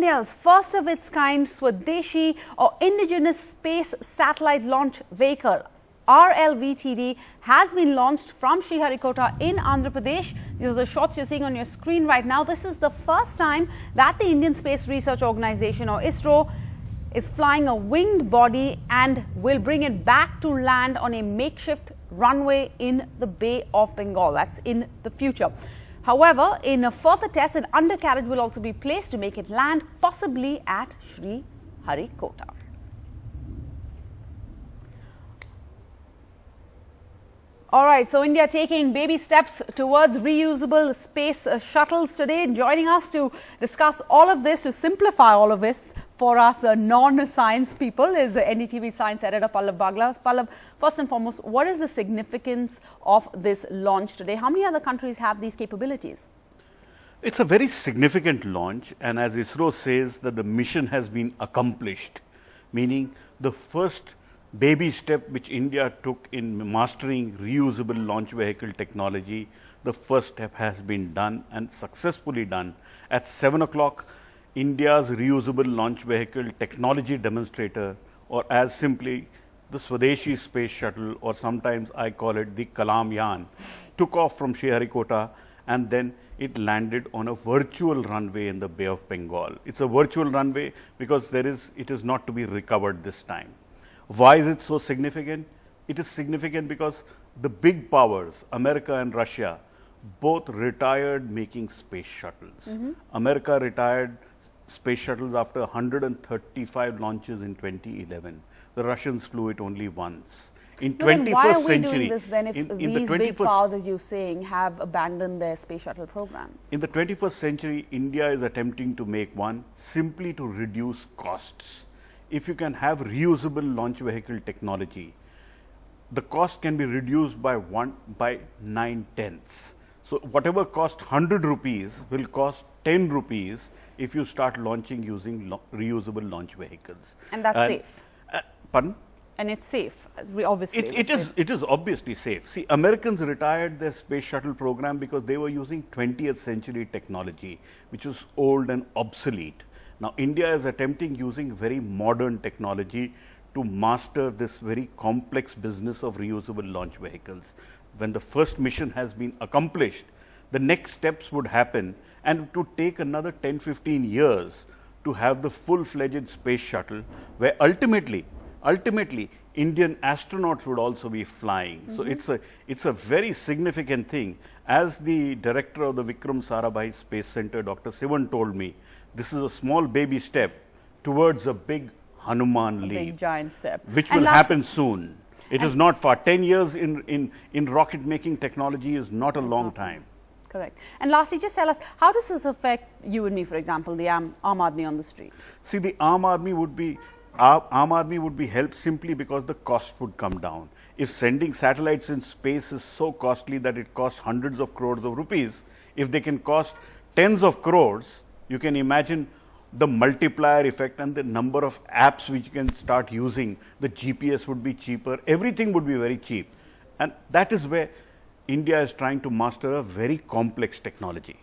India's first of its kind Swadeshi or indigenous space satellite launch vehicle RLV-TD has been launched from Sriharikota in Andhra Pradesh. These are the shots you're seeing on your screen right now. This is the first time that the Indian Space Research Organization or ISRO is flying a winged body and will bring it back to land on a makeshift runway in the Bay of Bengal. That's in the future. However, in a further test, an undercarriage will also be placed to make it land, possibly at Sriharikota. All right, so India taking baby steps towards reusable space shuttles today. Joining us to discuss all of this, to simplify all of this for us non-science people, is NDTV science editor Pallav Bagla. Pallav, first and foremost, what is the significance of this launch today? How many other countries have these capabilities? It's a very significant launch, and as ISRO says that the mission has been accomplished, meaning the first baby step which India took in mastering reusable launch vehicle technology, the first step has been done and successfully done. At 7 o'clock, India's reusable launch vehicle technology demonstrator, or as simply the Swadeshi space shuttle, or sometimes I call it the Kalam Yaan, took off from Sriharikota and then it landed on a virtual runway in the Bay of Bengal. It's a virtual runway because it is not to be recovered this time. Why is it so significant? It is significant because the big powers, America and Russia, both retired making space shuttles. America retired space shuttles after 135 launches in 2011. The Russians flew it only once. In 21st why are we century, doing this then if these big powers, as you're saying, have abandoned their space shuttle programs? In the 21st century, India is attempting to make one simply to reduce costs. If you can have reusable launch vehicle technology, the cost can be reduced by 9/10. So whatever cost 100 rupees will cost 10 rupees if you start launching using reusable launch vehicles. And that's safe? Pardon? And it's safe, obviously. It is obviously safe. See, Americans retired their space shuttle program because they were using 20th century technology, which was old and obsolete. Now, India is attempting using very modern technology to master this very complex business of reusable launch vehicles. When the first mission has been accomplished, the next steps would happen, and it would take another 10-15 years to have the full-fledged space shuttle, where ultimately Indian astronauts would also be flying. So it's a very significant thing. As the director of the Vikram Sarabhai Space Center, Dr. Sivan, told me, this is a small baby step towards a big Hanuman leap. Big giant step. Which will happen soon. It is not far. 10 years in rocket making technology is not a long time. Correct. And lastly, just tell us, how does this affect you and me, for example, the Aam Aadmi on the street? See, the Aam Aadmi would be helped simply because the cost would come down. If sending satellites in space is so costly that it costs hundreds of crores of rupees, if they can cost tens of crores, you can imagine the multiplier effect and the number of apps which you can start using. The GPS would be cheaper, everything would be very cheap. And that is where India is trying to master a very complex technology.